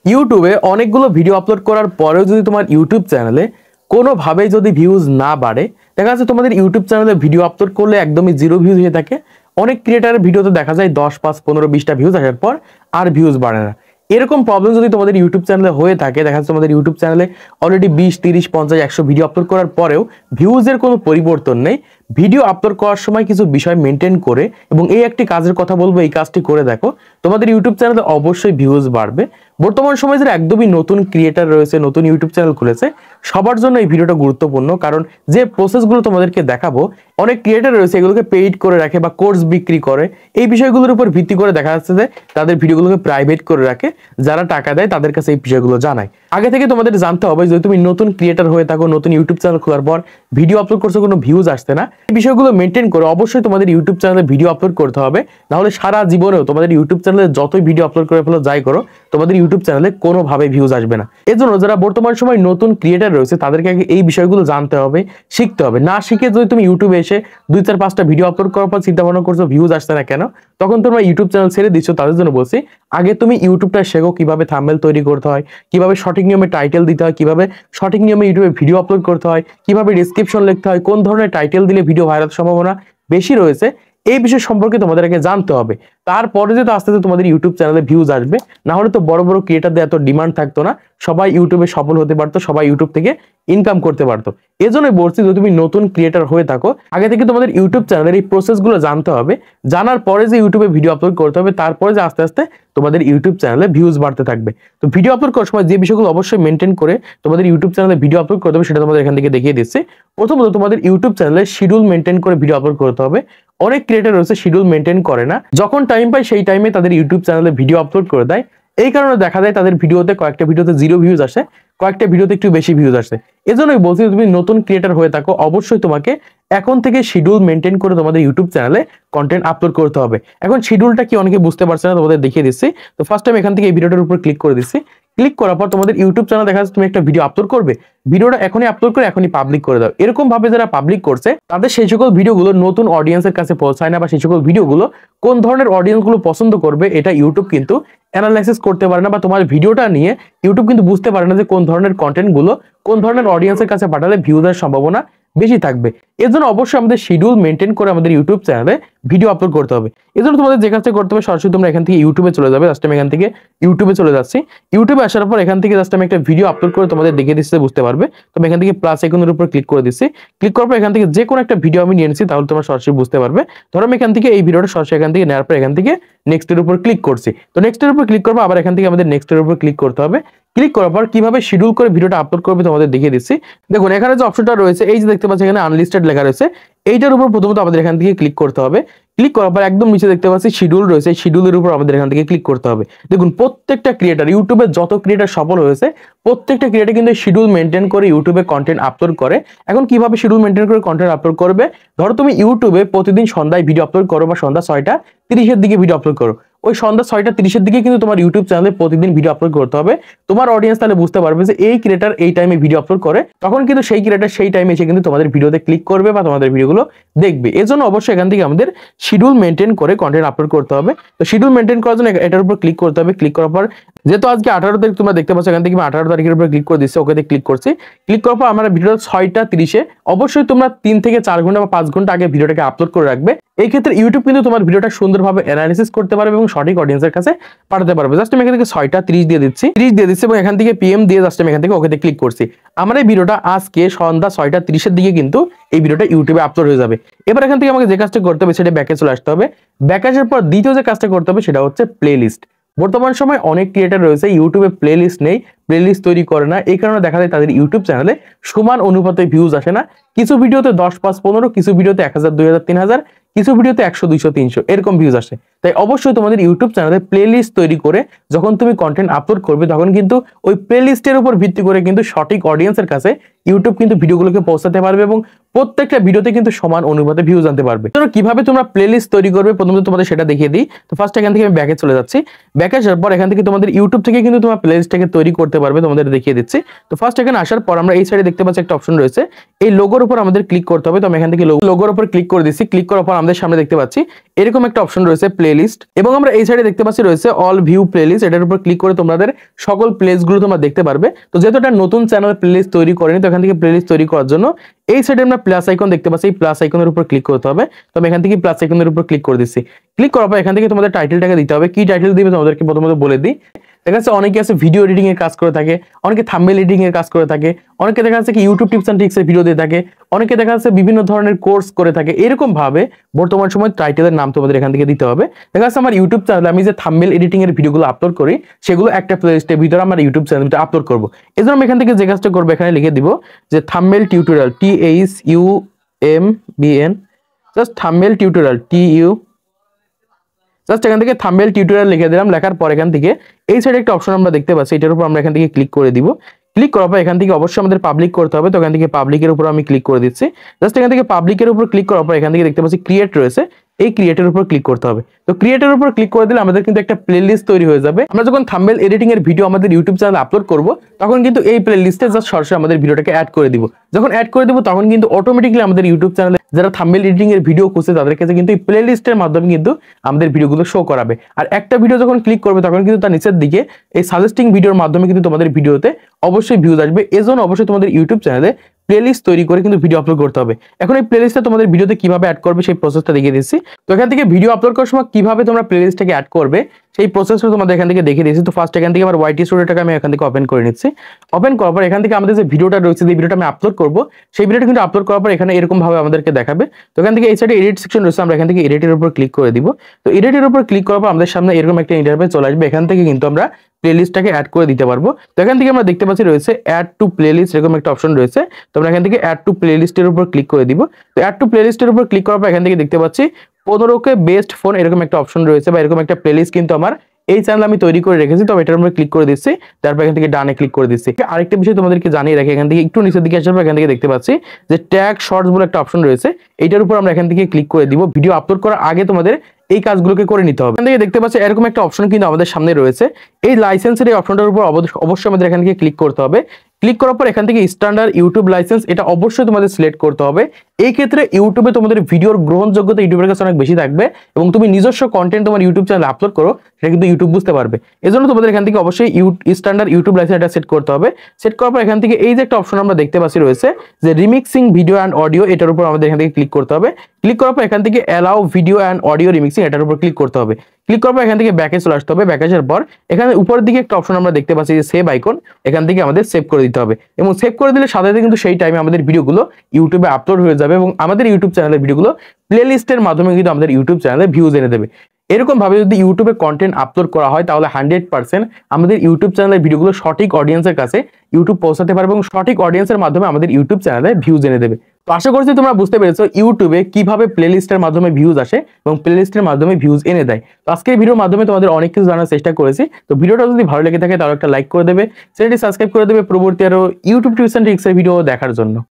ইউটিউবে অনেকগুলো video upload করার পরেও যদি তোমার ইউটিউব চ্যানেলে কোনোভাবেই যদি ভিউজ না বাড়ে, দেখা যাচ্ছে তোমাদের ইউটিউব চ্যানেলে ভিডিও আপলোড করলে একদমই জিরো ভিউজ হয়ে থাকে। অনেক ক্রিয়েটারের ভিডিওতে দেখা যায় 10, 5, 15, 20টা ভিউজ আসার পর আর ভিউজ বাড়ে না। এরকম প্রবলেম যদি তোমাদের ইউটিউব চ্যানেলে হয়ে থাকে, দেখা যাচ্ছে তোমাদের ইউটিউব চ্যানেলে অলরেডি 20, 30, 50, 100 ভিডিও আপলোড করার পরেও ভিউজের কোনো পরিবর্তন নেই, ভিডিও আপলোড করার সময় কিছু বিষয় মেনটেন করে এবং এই একটি কাজের কথা বলবো, এই কাজটি করে দেখো, তোমাদের ইউটিউব চ্যানেলে অবশ্যই ভিউজ বাড়বে। বর্তমান সময়ে যারা একদমই নতুন ক্রিয়েটার রয়েছে, নতুন ইউটিউব চ্যানেল খুলেছে, সবার জন্য এই ভিডিওটা গুরুত্বপূর্ণ। কারণ যে প্রসেসগুলো তোমাদেরকে দেখাবো, অনেক ক্রিয়েটার রয়েছে এগুলোকে পেইড করে রাখে বা কোর্স বিক্রি করে। এই বিষয়গুলোর উপর ভিত্তি করে দেখা যাচ্ছে যে তাদের ভিডিওগুলোকে প্রাইভেট করে রাখে, যারা টাকা দেয় তাদের কাছে এই বিষয়গুলো জানায়। আগে থেকে তোমাদের জানতে হবে, যদি তুমি নতুন ক্রিয়েটার হয়ে থাকো, নতুন ইউটিউব চ্যানেল খোলার পর ভিডিও আপলোড করছো, কোনো ভিউজ আসছে না, এই বিষয়গুলো মেনটেন করে অবশ্যই তোমাদের ইউটিউব চ্যানেলে ভিডিও আপলোড করতে হবে। নাহলে সারা জীবনেও তোমাদের ইউটিউব চ্যানেলে যতই ভিডিও আপলোড করে ফেলো, যাই করো, তোমাদের ইউটিউব চ্যানেলে কোনোভাবে ভিউজ আসবে না। এজন্য যারা বর্তমান সময় নতুন ক্রিয়েটার রয়েছে তাদেরকে আগে এই বিষয়গুলো জানতে হবে, শিখতে হবে। না শিখে যদি তুমি ইউটিউবে এসে 2, 4, 5টা ভিডিও আপলোড করার পর চিন্তা ভাবনা করছো ভিউজ আসছে না কেন, তখন তোমরা ইউটিউব চ্যানেল ছেড়ে দিচ্ছ। তাদের জন্য বলছি, আগে তুমি ইউটিউবটা শেখো, কিভাবে থাম্বনেল তৈরি করতে হয়, কিভাবে সঠিক নিয়মে টাইটেল দিতে হয়, কিভাবে সঠিক নিয়মে ইউটিউবে ভিডিও আপলোড করতে হয়, কিভাবে ডেসক্রিপশন লিখতে হয়, কোন ধরনের টাইটেল দিলে ভিডিও ভাইরাল সম্ভাবনা বেশি রয়েছে, এই বিষয় সম্পর্কে তোমাদের আগে জানতে হবে। তারপরে যে আস্তে আস্তে তোমাদের ইউটিউব চ্যানেলে ভিউজ আসবে। না হলে তো বড় বড় ক্রিয়েটারদের এত ডিমান্ড থাকতো না, সবাই ইউটিউবে সফল হতে পারতো, সবাই ইউটিউব থেকে ইনকাম করতে পারতো। এজন্যই বলছি, যদি তুমি নতুন ক্রিয়েটার হয়ে থাকো, আগে থেকে তোমাদের ইউটিউব চ্যানেলের এই প্রসেসগুলো জানতে হবে। জানার পরে যে ইউটিউবে ভিডিও আপলোড করতে হবে, তারপরে যে আস্তে আস্তে তোমাদের ইউটিউব চ্যানেলে ভিউজ বাড়তে থাকবে। তো ভিডিও আপলোড করার সময় যে বিষয়গুলো অবশ্যই মেনটেন করে তোমাদের ইউটিউব চ্যানেলে ভিডিও আপলোড করতে হবে, সেটা তোমাদের এখান থেকে দেখিয়ে দিচ্ছি। প্রথমত তোমাদের ইউটিউব চ্যানেলে শিডিউল মেনটেন করে ভিডিও আপলোড করতে হবে। অনেক ক্রিয়েটার রয়েছে শিডিউল মেনটেন করে না, যখন টাইম পায় সেই টাইমে তাদের ইউটিউব চ্যানেলে ভিডিও আপলোড করে দেয়। এই কারণে দেখা যায় তাদের ভিডিওতে কয়েকটা ভিডিওতে জিরো ভিউজ আসে, কয়েকটা ভিডিওতে একটু বেশি ভিউজ আসে। এজন্যই বলছি, তুমি নতুন ক্রিয়েটার হয়ে থাকো, অবশ্যই তোমাকে এখন থেকে শিডিউল মেনটেন করে তোমাদের ইউটিউব চ্যানেলে কন্টেন্ট আপলোড করতে হবে। এখন শিডিউলটা কি অনেকে বুঝতে পারছে না, তোমাদের দেখিয়ে দিচ্ছি। তো ফার্স্ট টাইম এখান থেকে এই ভিডিওটার উপর ক্লিক করে দিচ্ছি। ক্লিক করার পর তোমাদের ইউটিউব চ্যানেল দেখা যাচ্ছে তুমি একটা ভিডিও আপলোড করবে, ভিডিওটা এখনই আপলোড করে এখনই পাবলিক করে দাও। এরকম ভাবে যারা পাবলিক করছে তাদের সেই সকল ভিডিওগুলো নতুন অডিয়েন্সের কাছে পৌঁছায় না, বা সেই সকল ভিডিওগুলো কোন ধরনের অডিয়েন্স গুলো পছন্দ করবে এটা ইউটিউব কিন্তু অ্যানালাইসিস করতে পারে না, বা তোমার ভিডিওটা নিয়ে ইউটিউব কিন্তু বুঝতে পারে না যে কোন ধরনের কন্টেন্ট গুলো কোন ধরনের অডিয়েন্সের কাছে পাঠালে ভিউজের সম্ভাবনা বেশি থাকবে। এর জন্য অবশ্যই আমাদের শিডিউল মেনটেন করে আমাদের ইউটিউব চ্যানেলে ভিডিও আপলোড করতে হবে। এর জন্য তোমাদের যে কাজটা করতে হবে, সরাসরি তোমরা এখান থেকে ইউটিউবে চলে যাবে। জাস্ট আমি এখান থেকে ইউটিউবে চলে যাচ্ছি। ইউটিউবে আসার পর এখান থেকে জাস্ট আমি একটা ভিডিও আপলোড করে তোমাদের দেখিয়ে দিচ্ছি, বুঝতে পারবে। তো আমি এখান থেকে প্লাস আইকনের উপর ক্লিক করে দিচ্ছি। ক্লিক করার পর এখান থেকে যে কোনো একটা ভিডিও আমি নিয়ে নিচ্ছি, তাহলে তোমরা সরাসরি বুঝতে পারবে। ধরো আমি এখান থেকে এই ভিডিওটা সরাসরি এখান থেকে নেওয়ার পর এখান থেকে নেক্সটের উপর ক্লিক করছি। তো নেক্সটের উপর ক্লিক করবো, আবার এখান থেকে আমাদের নেক্সটের উপর ক্লিক করতে হবে। ক্লিক করার পর কিভাবে শিডিউল করে ভিডিওটা আপলোড করবে তোমাদের দেখিয়ে দিচ্ছি। দেখুন এখানে যে অপশনটা রয়েছে, এই যে দেখতে পাচ্ছি এখানে আনলিস্টেড লেখা রয়েছে, এইটার উপর প্রথমত আমাদের এখান থেকে ক্লিক করতে হবে। ক্লিক করার পর একদম নিচে দেখতে পাচ্ছি শিডিউল রয়েছে, শিডিউলের উপর আমাদের এখান থেকে ক্লিক করতে হবে। দেখুন প্রত্যেকটা ক্রিয়েটার, ইউটিউবে যত ক্রিয়েটার সফল হয়েছে, প্রত্যেকটা ক্রিয়েটার কিন্তু শিডিউল মেনটেন করে ইউটিউবে কন্টেন্ট আপলোড করে। এখন কিভাবে শিডিউল মেনটেন করে কন্টেন্ট আপলোড করবে, ধরো তুমি ইউটিউবে প্রতিদিন সন্ধ্যায় ভিডিও আপলোড করো, বা সন্ধ্যা 6টা 30-এর দিকে ভিডিও আপলোড করো, ওই সন্ধ্যা 6টা 30-এর দিকে কিন্তু তোমার ইউটিউব চ্যানেলে প্রতিদিন ভিডিও আপলোড করতে হবে। তোমার অডিয়েন্স তাহলে বুঝতে পারবে যে এই ক্রিয়েটার এই টাইমে ভিডিও আপলোড করে, তখন কিন্তু সেই ক্রিয়েটার সেই টাইমে এসে কিন্তু তোমাদের ভিডিওতে ক্লিক করবে বা তোমাদের ভিডিওগুলো দেখবে। এজন্য অবশ্যই এখান থেকে আমাদের শিডিউল মেনটেন করে কন্টেন্ট আপলোড করতে হবে। তো শিডিউল মেনটেন করার জন্য এটার উপর ক্লিক করতে হবে। ক্লিক করার পর যেহেতু আজকে 18 তারিখ তোমরা দেখতে পাচ্ছ, এখান থেকে আমি 18 তারিখের উপর ক্লিক করে দিচ্ছি, ওকেতে ক্লিক করছি। ক্লিক করার পর আমরা ভিডিও 6টা 30-এ, অবশ্যই তোমরা 3 থেকে 4 ঘন্টা বা 5 ঘন্টা আগে ভিডিওটাকে আপলোড করে রাখবে। এই ক্ষেত্রে ইউটিউব কিন্তু তোমার ভিডিওটা সুন্দরভাবে অ্যানালাইসিস করতে পারবে এবং সঠিক অডিয়েন্সের কাছে পাঠাতে পারবে। জাস্ট আমি এখান থেকে 6টা 30 দিয়ে দিচ্ছি, 30 দিয়ে দিচ্ছি এবং এখান থেকে PM দিয়ে জাস্ট আমি এখান থেকে ওকেতে ক্লিক করছি। আমার এই ভিডিওটা আজকে সন্ধ্যা 6টা 30-এর দিকে কিন্তু এই ভিডিওটা ইউটিউবে আপলোড হয়ে যাবে। এবার এখান থেকে আমাকে যে কাজটা করতে হবে সেটা ব্যাকে চলে আসতে হবে। ব্যাকে আসার পর দ্বিতীয় যে কাজটা করতে হবে সেটা হচ্ছে প্লেলিস্ট। বর্তমান সময় অনেক ক্রিয়েটার রয়েছে ইউটিউবে প্লেলিস্ট নেই, প্লেলিস্ট তৈরি করে না। এই কারণে দেখা যায় তাদের ইউটিউব চ্যানেলে সমান অনুপাতে ভিউজ আসে না। কিছু ভিডিওতে 10, 5, 15, কিছু ভিডিওতে 1000, 2000, 3000, কিছু ভিডিওতে 100, 200, 300 এরকম ভিউজ আসে। তাই অবশ্যই তোমাদের ইউটিউব চ্যানেলে প্লেলিস্ট তৈরি করে যখন তুমি কন্টেন্ট আপলোড করবে, তখন কিন্তু ওই প্লেলিস্টের উপর ভিত্তি করে কিন্তু সঠিক অডিয়েন্সের কাছে ইউটিউব কিন্তু ভিডিওগুলোকে পৌঁছাতে পারবে এবং প্রত্যেকটা ভিডিওতে কিন্তু সমান অনুপাতে ভিউজ আনতে পারবে। তো কিভাবে তোমরা প্লেলিস্ট তৈরি করবে প্রথমত তোমাদের সেটা দেখিয়ে দিই। তো ফার্স্ট এখান থেকে আমি ব্যাকে চলে যাচ্ছি। ব্যাকে আসার পর এখান থেকে তোমাদের ইউটিউব থেকে কিন্তু তোমার প্লেলিস্টটাকে তৈরি করতে পারবে, তোমাদের দেখিয়ে দিচ্ছি। তো ফার্স্ট এখানে আসার পর আমরা এই সাইডে দেখতে পাচ্ছি একটা অপশন রয়েছে, এই লোগোর উপর আমাদের ক্লিক করতে হবে। তো আমি এখান থেকে লোগোর উপর ক্লিক করে দিচ্ছি। ক্লিক করার পর আমাদের সামনে দেখতে পাচ্ছি এরকম একটা অপশন রয়েছে প্লেলিস্ট, এবং আমরা এই সাইডে দেখতে পাচ্ছি রয়েছে অল ভিউ প্লেলিস্ট। এটার উপর ক্লিক করে তোমাদের সকল প্লেলিস্টগুলো তোমরা দেখতে পারবে। তো যেহেতু এটা নতুন চ্যানেল প্লেলিস্ট তৈরি করেনি, তো এখান থেকে প্লেলিস্ট তৈরি করার জন্য এই সাইডে আমরা প্লাস আইকন দেখতে পাচ্ছি, এই প্লাস আইকনের উপর ক্লিক করতে হবে। তো আমি এখান থেকে প্লাস আইকনের উপর ক্লিক করে দিচ্ছি। ক্লিক করার পর এখান থেকে তোমাদের টাইটেলটাকে দিতে হবে। কি টাইটেল দিবে তোমাদেরকে প্রথমত বলে দিই। দেখা যাচ্ছে অনেকে আছে ভিডিও এডিটিং এর কাজ করে থাকে, অনেকে থাম্বনেল এডিটিং এর কাজ করে থাকে, অনেকে দেখা যাচ্ছে কি ইউটিউব টিপস এন্ড ট্রিক্স এর ভিডিও দিয়ে থাকে, অনেকে দেখা যাচ্ছে বিভিন্ন ধরনের কোর্স করে থাকে। এরকম ভাবে বর্তমান সময় টাইটেলের নাম তোমাদের এখান থেকে দিতে হবে। দেখা যাচ্ছে আমার ইউটিউব চ্যানেলে আমি যে থাম্বনেল এডিটিং এর ভিডিওগুলো আপলোড করি, সেগুলো একটা প্লেলিস্টের ভিতরে আমার ইউটিউব চ্যানেলটা আপলোড করব। এজন্য আমি এখান থেকে যে কাজটা করবো, এখানে লিখে দিব যে thumbnail tutorial, THUMBN, just thumbnail tutorial just এখান থেকে থাম্বনেল টিউটোরিয়াল লিখে দিলাম। লেখার পর এখান থেকে এই সাইডে একটা অপশন আমরা দেখতে পাচ্ছি, এটার উপর আমরা এখান থেকে ক্লিক করে দিব। ক্লিক করার পর এখান থেকে অবশ্যই আমাদের পাবলিক করতে হবে। তো এখান থেকে পাবলিকের উপর আমি ক্লিক করে দিচ্ছি। জাস্ট এখান থেকে পাবলিকের উপর ক্লিক করার পর এখান থেকে দেখতে পাচ্ছি ক্রিয়েট রয়েছে, এই ক্রিয়েটের উপর ক্লিক করতে হবে। তো ক্রিয়েটের উপর ক্লিক করে দিলে আমাদের কিন্তু একটা প্লেলিস্ট তৈরি হয়ে যাবে। আমরা যখন থাম্বনেল এডিটিং এর ভিডিও আমাদের ইউটিউব চ্যানেলে আপলোড করব, তখন কিন্তু এই প্লেলিস্টে জাস্ট সরাসরি আমাদের ভিডিওটাকে অ্যাড করে দিব। যখন অ্যাড করে দিব, তখন কিন্তু অটোমেটিক্যালি আমাদের ইউটিউব চ্যানেলে যারা থাম্বনেল এডিটিং এর ভিডিও করছে, তাদের কাছে কিন্তু এই প্লেলিস্টের মাধ্যমে কিন্তু আমাদের ভিডিওগুলো শো করাবে। আর একটা ভিডিও যখন ক্লিক করবে, তখন কিন্তু তার নিচের দিকে এই সাজেস্টিং ভিডিওর মাধ্যমে কিন্তু তোমাদের ভিডিওতে অবশ্যই ভিউজ আসবে। এজন্য অবশ্যই তোমাদের ইউটিউব চ্যানেলে প্লেলিস্ট তৈরি করে কিন্তু ভিডিও আপলোড করতে হবে। এখন এই প্লেলিস্টে তোমাদের ভিডিওতে কিভাবে অ্যাড করবে সেই প্রসেসটা দেখিয়ে দিচ্ছি। তো এখান থেকে ভিডিও আপলোড করার সময় কিভাবে তোমরা প্লেলিস্টটাকে অ্যাড করবে সেই প্রসেসটা তোমাদের এখান থেকে দেখিয়ে দিচ্ছি। তো ফার্স্ট এখান থেকে আমার ওয়াইটি স্টুডিওটাকে আমি এখান থেকে ওপেন করে নিচ্ছি। ওপেন করার পর এখান থেকে আমাদের যে ভিডিওটা রয়েছে, যে ভিডিওটা আমি আপলোড করব, সেই ভিডিওটা কিন্তু আপলোড করার পর এখানে এরকম ভাবে আমাদেরকে দেখাবে। তো এখান থেকে এই সাইডে এডিট সেকশন রয়েছে, আমরা এখান থেকে এডিটের উপর ক্লিক করে দিব। তো এডিটের উপর ক্লিক করার পর আমাদের সামনে এরকম একটা ইন্টারফেস চলে আসবে। এখান থেকে কিন্তু আমরা প্লেলিস্টটাকে অ্যাড করে দিতে পারবো। তো এখান থেকে আমরা দেখতে পাচ্ছি রয়েছে অ্যাড টু প্লেলিস্ট, এরকম একটা অপশন রয়েছে। তো আমরা এখান থেকে অ্যাড টু প্লেলিস্টের উপর ক্লিক করে দিব। তো অ্যাড টু প্লেলিস্টের উপর ক্লিক করার পর এখান থেকে দেখতে পাচ্ছি 15কে বেস্ট ফোন, এরকম একটা অপশন রয়েছে, বা এরকম একটা প্লেলিস্ট কিন্তু আমার এই চ্যানেল আমি তৈরি করে রেখেছি। তো এটার উপর ক্লিক করে দিচ্ছি, তারপর এখান থেকে ডানে ক্লিক করে দিচ্ছি। আরেকটা বিষয় তোমাদেরকে জানিয়ে রাখি, এখান থেকে একটু নিচের দিকে আসার পর এখান থেকে দেখতে পাচ্ছি যে ট্যাগ শর্টস বলে একটা অপশন রয়েছে, এইটার উপর আমরা এখান থেকে ক্লিক করে দিব। ভিডিও আপলোড করার আগে তোমাদের এই কাজগুলোকে করে নিতে হবে। এখান থেকে দেখতে পাচ্ছি এরকম একটা অপশন কিন্তু আমাদের সামনে রয়েছে। এই লাইসেন্সের এই অপশনটার উপর অবশ্যই আমাদের এখান থেকে ক্লিক করতে হবে। ক্লিক করার পর এখান থেকে স্ট্যান্ডার্ড ইউটিউব লাইসেন্স, এটা অবশ্যই তোমাদের সিলেক্ট করতে হবে। এই ক্ষেত্রে ইউটিউবে তোমাদের ভিডিওর গ্রহণযোগ্যতা ইউটিউবের কাছে অনেক বেশি থাকবে, এবং তুমি নিজস্ব কন্টেন্ট তোমার ইউটিউব চ্যানেলে আপলোড করো, সেটা কিন্তু ইউটিউব বুঝতে পারবে। এজন্য তোমাদের এখান থেকে অবশ্যই স্ট্যান্ডার্ড ইউটিউব লাইসেন্স এটা সেট করতে হবে। সেট করার পর এখান থেকে এই যে একটা অপশন আমরা দেখতে পাচ্ছি রয়েছে যে রিমিক্সিং ভিডিও অ্যান্ড অডিও, এটার উপর আমাদের এখান থেকে ক্লিক করতে হবে। ক্লিক করার পর এখান থেকে allow video and audio remixing, এটার উপর ক্লিক করতে হবে। ক্লিক করার পর এখান থেকে ব্যাকে চলে আসতে হবে। ব্যাকে আসার পর এখানে উপরের দিকে একটা অপশন আমরা দেখতে পাচ্ছি যে সেভ আইকন, এখান থেকে আমাদের সেভ করে দিতে হবে। এবং সেভ করে দিলে সাথে সাথে কিন্তু সেই টাইমে আমাদের ভিডিওগুলো ইউটিউবে আপলোড হয়ে যাবে, এবং আমাদের ইউটিউব চ্যানেলের ভিডিওগুলো প্লেলিস্টের মাধ্যমে কিন্তু আমাদের ইউটিউব চ্যানেলে ভিউজ এনে দেবে। এরকম ভাবে যদি ইউটিউবে কন্টেন্ট আপলোড করা হয়, তাহলে 100% আমাদের ইউটিউব চ্যানেলের ভিডিওগুলো সঠিক অডিয়েন্সের কাছে ইউটিউব পৌঁছাতে পারবে, এবং সঠিক অডিয়েন্সের মাধ্যমে আমাদের ইউটিউব চ্যানেলে ভিউজ এনে দেবে। তো আশা করছি তোমরা বুঝতে পেরেছো ইউটিউবে কিভাবে প্লেলিস্টের মাধ্যমে ভিউজ আসে এবং প্লেলিস্টের মাধ্যমে ভিউজ এনে দেয়। তো আজকে এই ভিডিওর মাধ্যমে তোমাদের অনেক কিছু জানার চেষ্টা করেছি। তো ভিডিওটা যদি ভালো লেগে থাকে তাহলে একটা লাইক করে দেবে, চ্যানেলটি সাবস্ক্রাইব করে দেবে পরবর্তী আরো ইউটিউব টিপস এন্ড ট্রিক্স এর ভিডিও দেখার জন্য।